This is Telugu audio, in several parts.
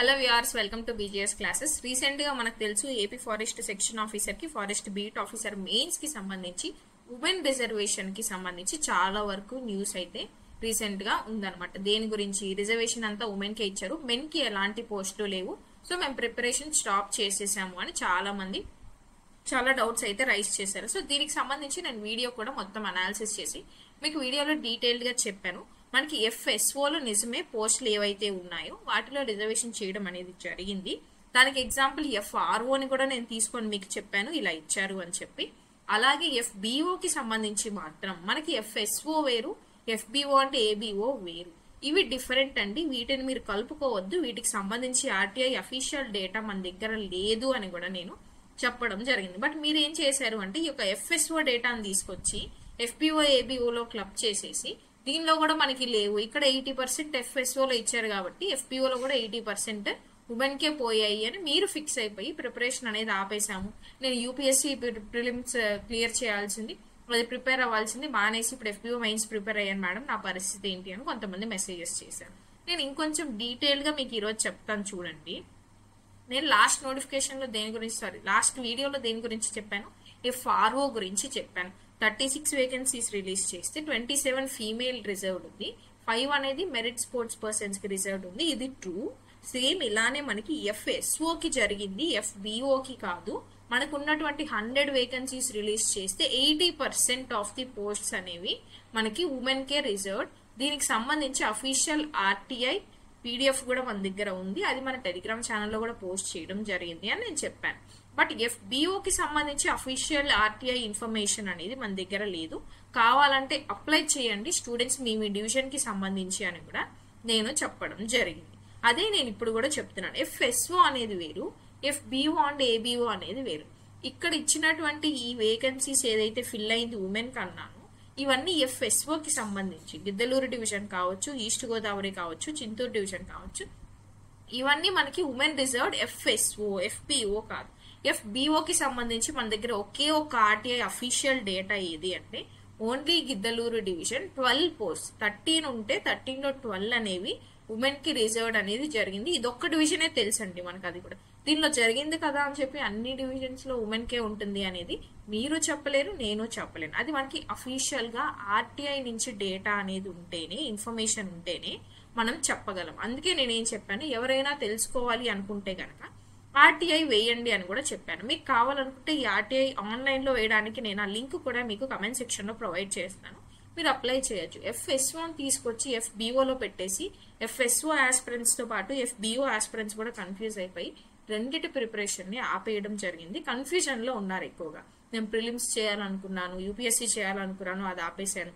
Hello viewers, welcome to BGS classes. Recent గా మనకు తెలుసు ఏపీ ఫారెస్ట్ సెక్షన్ ఆఫీసర్ కి ఫారెస్ట్ బీట్ ఆఫీసర్ మెయిన్స్ కి సంబంధించి ఉమెన్ రిజర్వేషన్ కి సంబంధించి చాలా వరకు న్యూస్ అయితే రీసెంట్ గా ఉందన్నమాట. దేని గురించి రిజర్వేషన్ అంతా ఉమెన్ కే ఇచ్చారు, మెన్ కి ఎలాంటి పోస్టులు లేవు, సో మేము ప్రిపరేషన్ స్టాప్ చేసేసాము అని చాలా మంది చాలా డౌట్స్ అయితే రైజ్ చేశారు. సో దీనికి సంబంధించి నేను వీడియో కూడా మొత్తం అనాలిసిస్ చేసి మీకు వీడియోలో డీటెయిల్డ్ గా చెప్పాను. మనకి ఎఫ్ఎస్ఓలో నిజమే పోస్టులు ఏవైతే ఉన్నాయో వాటిలో రిజర్వేషన్ చేయడం అనేది జరిగింది. దానికి ఎగ్జాంపుల్ ఎఫ్ఆర్ఓని కూడా నేను తీసుకొని మీకు చెప్పాను ఇలా ఇచ్చారు అని చెప్పి. అలాగే ఎఫ్బిఓకి సంబంధించి మాత్రం మనకి ఎఫ్ఎస్ఓ వేరు, ఎఫ్బిఓ అంటే ఏబిఓ వేరు. ఇవి డిఫరెంట్ అండి, వీటిని మీరు కలుపుకోవద్దు. వీటికి సంబంధించి ఆర్టీఐ అఫీషియల్ డేటా మన దగ్గర లేదు అని కూడా నేను చెప్పడం జరిగింది. బట్ మీరు ఏం చేశారు అంటే ఈ యొక్క ఎఫ్ఎస్ఓ డేటాను తీసుకొచ్చి ఎఫ్బిఓ ఏబిఓలో క్లబ్ చేసేసి దీనిలో కూడా మనకి లేవు. ఇక్కడ 80% ఎఫ్ఎస్ఓలో ఇచ్చారు కాబట్టి ఎఫ్బిఓలో కూడా 80% ఉమెన్ కే పోయాయి అని మీరు ఫిక్స్ అయిపోయి ప్రిపరేషన్ అనేది ఆపేశాము. నేను యూపీఎస్సీ ప్రిలిమ్స్ క్లియర్ చేయాల్సింది, అది ప్రిపేర్ అవ్వాల్సింది మానేసి ఇప్పుడు ఎఫ్బిఓ మెయిన్స్ ప్రిపేర్ అయ్యాను మేడం, నా పరిస్థితి ఏంటి అని కొంతమంది మెసేజెస్ చేశారు. నేను ఇంకొంచెం డీటెయిల్ గా మీకు ఈరోజు చెప్తాను చూడండి. నేను లాస్ట్ నోటిఫికేషన్ లో లాస్ట్ వీడియోలో దేని గురించి చెప్పాను, ఎఫ్ఆర్ఓ గురించి చెప్పాను. 36 వేకెన్సీస్ రిలీజ్ చేస్తే 27 ఫీమేల్ రిజర్వ్డ్ ఉంది, 5 అనేది మెరిట్ స్పోర్ట్స్ పర్సన్స్ కి రిజర్వ్డ్ ఉంది. ఇది ట్రూ. సేమ్ ఇలానే మనకి ఎఫ్ఎస్ఓ కి జరిగింది, ఎఫ్బిఓ కి కాదు. మనకు ఉన్నటువంటి 100 వేకెన్సీస్ రిలీజ్ చేస్తే 80% ఆఫ్ ది పోస్ట్స్ అనేవి మనకి ఉమెన్ కే రిజర్వ్డ్. దీనికి సంబంధించి అఫీషియల్ ఆర్టీఐ పీడిఎఫ్ కూడా మన దగ్గర ఉంది, అది మన టెలిగ్రామ్ ఛానల్లో కూడా పోస్ట్ చేయడం జరిగింది అని నేను చెప్పాను. బట్ ఎఫ్బిఓకి సంబంధించి అఫీషియల్ ఆర్టీఐ ఇన్ఫర్మేషన్ అనేది మన దగ్గర లేదు. కావాలంటే అప్లై చేయండి స్టూడెంట్స్ మీ డివిజన్ కి సంబంధించి అని కూడా నేను చెప్పడం జరిగింది. అదే నేను ఇప్పుడు కూడా చెప్తున్నాను. ఎఫ్ఎస్ఓ అనేది వేరు, ఎఫ్బిఓ అండ్ ఏబిఓ అనేది వేరు. ఇక్కడ ఇచ్చినటువంటి ఈ వేకెన్సీస్ ఏదైతే ఫిల్ అయింది ఉమెన్ కన్నాను, ఇవన్నీ ఎఫ్ఎస్ఓ కి సంబంధించి గిద్దలూరు డివిజన్ కావచ్చు, ఈస్ట్ గోదావరి కావచ్చు, చింతూరు డివిజన్ కావచ్చు, ఇవన్నీ మనకి ఉమెన్ రిజర్వ్డ్ ఎఫ్ఎస్ఓ, ఎఫ్బిఓ కాదు. ఎఫ్బిఓకి సంబంధించి మన దగ్గర ఒకే ఒక ఆర్టీఐ అఫీషియల్ డేటా ఏది అంటే ఓన్లీ గిద్దలూరు డివిజన్ 12 పోస్ట్ 13 ఉంటే 13లో 12 అనేవి ఉమెన్ కి రిజర్వ్డ్ అనేది జరిగింది. ఇదొక్క డివిజనే తెలుసండి మనకు, అది కూడా దీనిలో జరిగింది కదా అని చెప్పి అన్ని డివిజన్స్ లో ఉమెన్ కే ఉంటుంది అనేది మీరు చెప్పలేరు, నేను చెప్పలేను. అది మనకి అఫీషియల్ గా ఆర్టీఐ నుంచి డేటా అనేది ఉంటేనే, ఇన్ఫర్మేషన్ ఉంటేనే మనం చెప్పగలం. అందుకే నేనేం చెప్పాను, ఎవరైనా తెలుసుకోవాలి అనుకుంటే గనక ఆర్టీఐ వేయండి అని కూడా చెప్పాను. మీకు కావాలనుకుంటే ఈ ఆర్టీఐ ఆన్లైన్ లో వేయడానికి నేను ఆ లింక్ కూడా మీకు కమెంట్ సెక్షన్ లో ప్రొవైడ్ చేస్తాను, మీరు అప్లై చేయొచ్చు. ఎఫ్ఎస్ఓని తీసుకొచ్చి ఎఫ్బిఓలో పెట్టేసి ఎఫ్ఎస్ఓ ఆస్పిరెంట్స్ తో పాటు ఎఫ్బిఓ ఆస్పిరెంట్స్ కూడా కన్ఫ్యూజ్ అయిపోయి రెండిటి ప్రిపరేషన్ ని ఆపేయడం జరిగింది. కన్ఫ్యూజన్ లో ఉన్నారు ఎక్కువగా. నేను ప్రిలిమ్స్ చేయాలనుకున్నాను, యూపీఎస్సీ చేయాలనుకున్నాను, అది ఆపేశాను.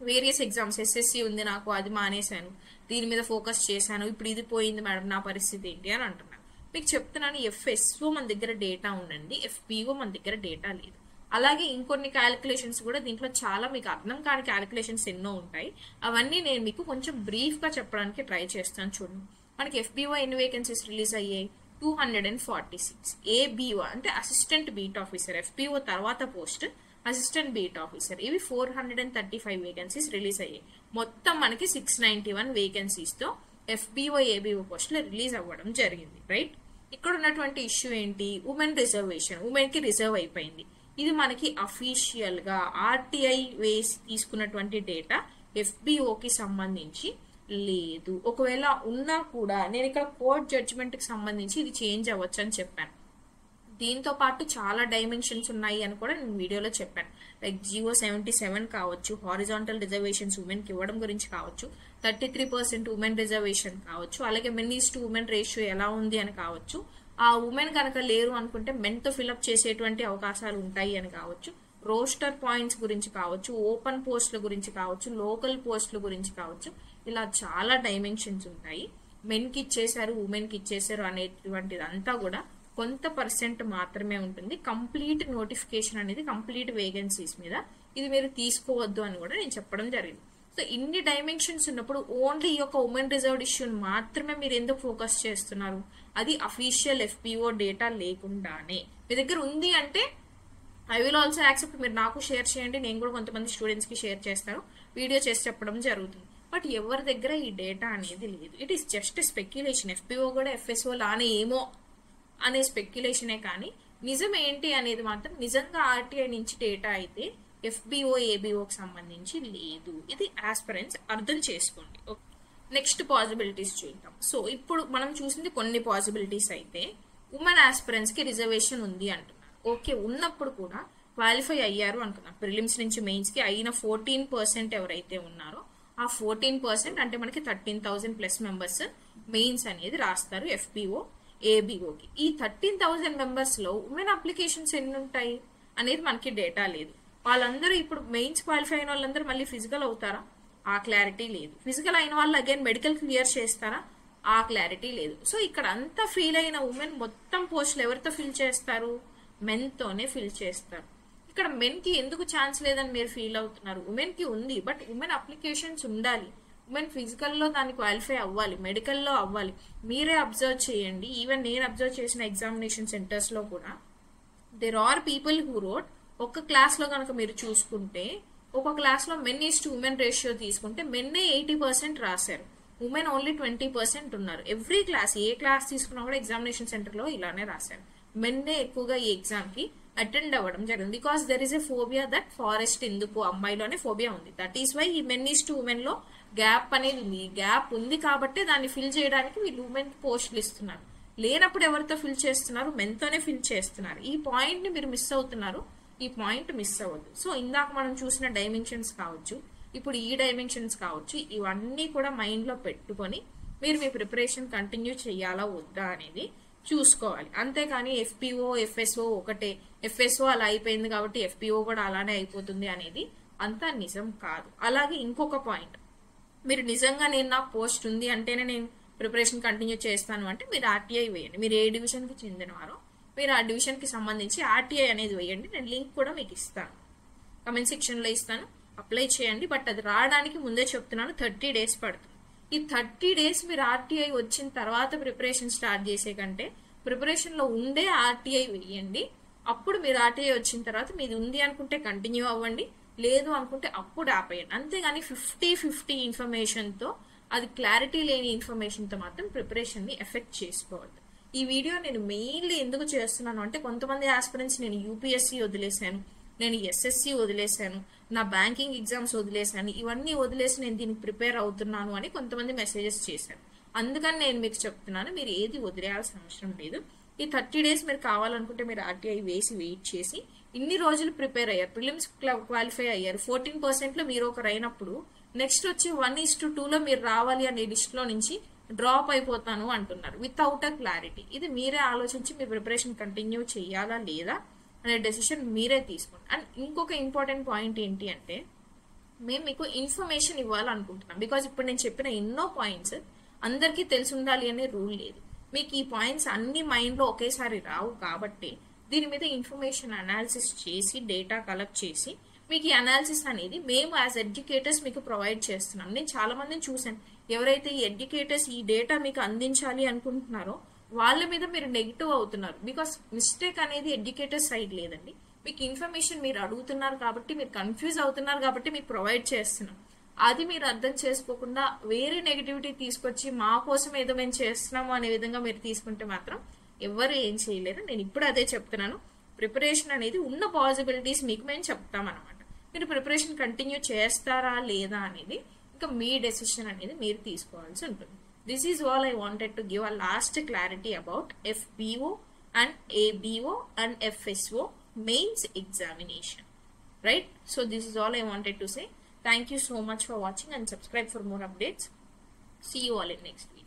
వేరియస్ ఎగ్జామ్స్ ఎస్ఎస్సి ఉంది నాకు, అది మానేశాను, దీని మీద ఫోకస్ చేశాను, ఇప్పుడు ఇది పోయింది మేడం, నా పరిస్థితి ఏంటి అని అంటున్నాను. మీకు చెప్తున్నాను, ఎఫ్ఎస్ఓ మన దగ్గర డేటా ఉండండి, ఎఫ్బిఓ మన దగ్గర డేటా లేదు. అలాగే ఇంకొన్ని క్యాలిక్యులేషన్స్ కూడా దీంట్లో చాలా మీకు అర్థం కాని క్యాలిక్యులేషన్స్ ఎన్నో ఉంటాయి. అవన్నీ నేను మీకు కొంచెం బ్రీఫ్ గా చెప్పడానికి ట్రై చేస్తాను. చూడండి, మనకి ఎఫ్బిఓ ఎన్ని వేకెన్సీస్ రిలీజ్ అయ్యాయి, 246. ఏబిఓ అంటే అసిస్టెంట్ బీట్ ఆఫీసర్, ఎఫ్బిఓ తర్వాత పోస్ట్ అసిస్టెంట్ బీట్ ఆఫీసర్, ఇవి 435 వేకెన్సీస్ రిలీజ్ అయ్యాయి. మొత్తం మనకి 691 వేకెన్సీస్ తో ఎఫ్బిఓ ఏబిఓ పోస్టులు రిలీజ్ అవ్వడం జరిగింది. రైట్, ఇక్కడ ఉన్నటువంటి ఇష్యూ ఏంటి, ఉమెన్ రిజర్వేషన్, ఉమెన్ కి రిజర్వ్ అయిపోయింది. ఇది మనకి అఫీషియల్ గా ఆర్టీఐ వేసి తీసుకున్నటువంటి డేటా, ఎఫ్బిఓకి సంబంధించి లేదు. ఒకవేళ ఉన్నా కూడా నేను ఇక్కడ కోర్ట్ జడ్జిమెంట్ కి సంబంధించి ఇది చేంజ్ అవ్వచ్చు అని చెప్పాను. దీంతో పాటు చాలా డైమెన్షన్స్ ఉన్నాయి అని కూడా నేను వీడియోలో చెప్పాను. లైక్ జియో 77 కావచ్చు, హారిజాంటల్ రిజర్వేషన్స్ ఉమెన్ కి ఇవ్వడం గురించి కావచ్చు, 33% ఉమెన్ రిజర్వేషన్ కావచ్చు, అలాగే men is to women ratio ఎలా ఉంది అని కావచ్చు, ఆ ఉమెన్ కనుక లేరు అనుకుంటే మెన్ తో ఫిల్అప్ చేసేటువంటి అవకాశాలు ఉంటాయి అని కావచ్చు, రోస్టర్ పాయింట్స్ గురించి కావచ్చు, ఓపెన్ పోస్టుల గురించి కావచ్చు, లోకల్ పోస్టుల గురించి కావచ్చు, ఇలా చాలా డైమెన్షన్స్ ఉంటాయి. మెన్ కి ఇచ్చేసారు, ఉమెన్ కి ఇచ్చేసారు అనేటువంటిది అంతా కూడా కొంత పర్సెంట్ మాత్రమే ఉంటుంది. కంప్లీట్ నోటిఫికేషన్ అనేది కంప్లీట్ వేకెన్సీస్ మీద, ఇది మీరు తీసుకోవద్దు అని కూడా నేను చెప్పడం జరిగింది. సో ఇన్ని డైమెన్షన్స్ ఉన్నప్పుడు ఓన్లీ ఈ యొక్క ఉమెన్ రిజర్వ్డ్ ఇష్యూని మాత్రమే మీరు ఎందుకు ఫోకస్ చేస్తున్నారు, అది అఫీషియల్ ఎఫ్బిఓ డేటా లేకుండానే. మీ దగ్గర ఉంది అంటే ఐ విల్ ఆల్సో యాక్సెప్ట్, మీరు నాకు షేర్ చేయండి, నేను కూడా కొంతమంది స్టూడెంట్స్ కి షేర్ చేస్తాను, వీడియో చేసి చెప్పడం జరుగుతుంది. బట్ ఎవరి దగ్గర ఈ డేటా అనేది లేదు. It is just speculation. FPO కూడా FSO లానే ఏమో అనే స్పెక్యులేషనే, కానీ నిజం ఏంటి అనేది మాత్రం నిజంగా RTI నుంచి డేటా అయితే FBO ABOకి సంబంధించి లేదు. ఇది ఆస్పిరెంట్స్ అర్థం చేసుకోండి. నెక్స్ట్ పాసిబిలిటీస్ చూద్దాం. సో ఇప్పుడు మనం చూసింది కొన్ని పాసిబిలిటీస్ అయితే ఉమెన్ ఆస్పిరెంట్స్ కి రిజర్వేషన్ ఉంది అంటున్నారు. ఓకే, ఉన్నప్పుడు కూడా క్వాలిఫై అయ్యారు అనుకున్నాం. ప్రిలిమ్స్ నుంచి మెయిన్స్ కి అయిన 14% ఎవరైతే ఉన్నారో ఆ 14% అంటే మనకి 13,000 ప్లస్ మెంబర్స్ మెయిన్స్ అనేది రాస్తారు FPO ABOకి. ఈ 13,000 మెంబర్స్ లో ఉమెన్ అప్లికేషన్స్ ఎన్ని ఉంటాయి అనేది మనకి డేటా లేదు. వాళ్ళందరూ ఇప్పుడు మెయిన్స్ క్వాలిఫై అయిన వాళ్ళందరూ మళ్ళీ ఫిజికల్ అవుతారా? ఆ క్లారిటీ లేదు. ఫిజికల్ అయిన వాళ్ళు అగైన్ మెడికల్ క్లియర్ చేస్తారా? ఆ క్లారిటీ లేదు. సో ఇక్కడ అంతా ఫీల్ అయిన ఉమెన్ మొత్తం పోస్టులు ఎవరితో ఫిల్ చేస్తారు? మెన్ తోనే ఫిల్ చేస్తారు. ఇక్కడ మెన్ కి ఎందుకు ఛాన్స్ లేదని మీరు ఫీల్ అవుతున్నారు? ఉమెన్ కి ఉంది, బట్ ఉమెన్ అప్లికేషన్స్ ఉండాలి. ఉమెన్ ఫిజికల్ లో దాన్ని క్వాలిఫై అవ్వాలి, మెడికల్ లో అవ్వాలి. మీరే అబ్జర్వ్ చేయండి. ఈవెన్ నేను అబ్జర్వ్ చేసిన ఎగ్జామినేషన్ సెంటర్స్ లో కూడా there are people who rote. ఒక క్లాస్ లో కనుక మీరు చూసుకుంటే ఒక క్లాస్ లో men is to women ratio తీసుకుంటే మెన్నే 80% రాశారు, ఉమెన్ ఓన్లీ 20% ఉన్నారు. ఎవ్రీ క్లాస్, ఏ క్లాస్ తీసుకున్నా కూడా ఎగ్జామినేషన్ సెంటర్ లో ఇలానే రాశారు. మెన్నే ఎక్కువగా ఈ ఎగ్జామ్ కి అటెండ్ అవ్వడం జరిగింది. Because there is a phobia that forest ఎందుకు అమ్మాయిలోనే ఫోబియా ఉంది. దట్ ఈస్ వై ఈ మెన్ ఈస్ టు ఉమెన్ లో గ్యాప్ అనేది ఉంది. ఈ గ్యాప్ ఉంది కాబట్టి దాన్ని ఫిల్ చేయడానికి వీళ్ళు ఉమెన్ పోస్టులు ఇస్తున్నారు. లేనప్పుడు ఎవరితో ఫిల్ చేస్తున్నారు? మెన్ తోనే ఫిల్ చేస్తున్నారు. ఈ పాయింట్ ని మీరు మిస్ అవుతున్నారు. ఈ పాయింట్ మిస్ అవ్వద్దు. సో ఇందాక మనం చూసిన డైమెన్షన్స్ కావచ్చు, ఇప్పుడు ఈ డైమెన్షన్స్ కావచ్చు, ఇవన్నీ కూడా మైండ్ లో పెట్టుకొని మీరు మీ ప్రిపరేషన్ కంటిన్యూ చేయాలా వద్దా అనేది చూసుకోవాలి. అంతేకాని FPO FSO ఒకటే, FSO అలా అయిపోయింది కాబట్టి FPO కూడా అలానే అయిపోతుంది అనేది అంతా నిజం కాదు. అలాగే ఇంకొక పాయింట్, మీరు నిజంగా నేను నాకు పోస్ట్ ఉంది అంటేనే నేను ప్రిపరేషన్ కంటిన్యూ చేస్తాను అంటే మీరు RTI వేయండి. మీరు ఏ డివిజన్ కి చెందినవారో మీరు ఆ డివిజన్ కి సంబంధించి RTI అనేది వేయండి. నేను లింక్ కూడా మీకు ఇస్తాను, కమెంట్ సెక్షన్ లో ఇస్తాను, అప్లై చేయండి. బట్ అది రావడానికి ముందే చెప్తున్నాను 30 days పడుతుంది. ఈ 30 days మీరు RTI వచ్చిన తర్వాత ప్రిపరేషన్ స్టార్ట్ చేసే కంటే ప్రిపరేషన్ లో ఉండే RTI వేయండి. అప్పుడు మీరు RTI వచ్చిన తర్వాత మీది ఉంది అనుకుంటే కంటిన్యూ అవ్వండి, లేదు అనుకుంటే అప్పుడు ఆపేయండి. అంతేగాని 50-50 ఇన్ఫర్మేషన్ తో, అది క్లారిటీ లేని ఇన్ఫర్మేషన్ తో మాత్రం ప్రిపరేషన్ ని ఎఫెక్ట్ చేసుకోవద్దు. ఈ వీడియో నేను మెయిన్లీ ఎందుకు చేస్తున్నాను అంటే కొంతమంది ఆస్పిరెంట్స్ నేను UPSC వదిలేశాను, నేను SSC వదిలేశాను, నా బ్యాంకింగ్ ఎగ్జామ్స్ వదిలేశాను, ఇవన్నీ వదిలేసి నేను దీనికి ప్రిపేర్ అవుతున్నాను అని కొంతమంది మెసేజెస్ చేశారు. అందుకని నేను మీకు చెప్తున్నాను, మీరు ఏది వదిలేయాల్సిన అవసరం లేదు. ఈ 30 days మీరు కావాలనుకుంటే మీరు RTI వేసి వెయిట్ చేసి ఇన్ని రోజులు ప్రిపేర్ అయ్యారు, ప్రిలిమ్స్ క్వాలిఫై అయ్యారు, 14% లో మీరు ఒకరు అయినప్పుడు నెక్స్ట్ వచ్చి 1:2 లో మీరు రావాలి అనే లిస్ట్ లో నుంచి డ్రాప్ అయిపోతాను అంటున్నారు వితౌట్ అ క్లారిటీ. ఇది మీరే ఆలోచించి మీ ప్రిపరేషన్ కంటిన్యూ చేయాలా లేదా అనే డెసిషన్ మీరే తీసుకోండి. అండ్ ఇంకొక ఇంపార్టెంట్ పాయింట్ ఏంటి అంటే మేము మీకు ఇన్ఫర్మేషన్ ఇవ్వాలనుకుంటున్నాం. బికాజ్ ఇప్పుడు నేను చెప్పిన ఎన్నో పాయింట్స్ అందరికీ తెలిసి ఉండాలి అనే రూల్ లేదు. మీకు ఈ పాయింట్స్ అన్ని మైండ్ లో ఒకేసారి రావు కాబట్టి దీని మీద ఇన్ఫర్మేషన్ అనాలిసిస్ చేసి డేటా కలెక్ట్ చేసి మీకు ఈ అనాలిసిస్ అనేది మేము యాజ్ ఎడ్యుకేటర్స్ మీకు ప్రొవైడ్ చేస్తున్నాం. నేను చాలా మందిని చూసాను, ఎవరైతే ఈ ఎడ్యుకేటర్స్ ఈ డేటా మీకు అందించాలి అనుకుంటున్నారో వాళ్ళ మీద మీరు నెగిటివ్ అవుతున్నారు. బికాస్ మిస్టేక్ అనేది ఎడ్యుకేటర్స్ సైడ్ లేదండి. మీకు ఇన్ఫర్మేషన్ మీరు అడుగుతున్నారు కాబట్టి, మీరు కన్ఫ్యూజ్ అవుతున్నారు కాబట్టి మీకు ప్రొవైడ్ చేస్తున్నాం. అది మీరు అర్థం చేసుకోకుండా వేరే నెగిటివిటీ తీసుకొచ్చి మా కోసం ఏదో మేము చేస్తున్నాము అనే విధంగా మీరు తీసుకుంటే మాత్రం ఎవరు ఏం చేయలేరు. నేను ఇప్పుడు అదే చెప్తున్నాను, ప్రిపరేషన్ అనేది ఉన్న పాసిబిలిటీస్ మీకు మేము చెప్తామన్నమాట. మీరు ప్రిపరేషన్ కంటిన్యూ చేస్తారా లేదా అనేది ఇంకా మీ డెసిషన్ అనేది మీరు తీసుకోవాల్సి ఉంటుంది. This is all I wanted to give a last clarity about FBO and ABO and FSO mains examination, right? So this is all I wanted to say. Thank you so much for watching and subscribe for more updates. See you all in next video.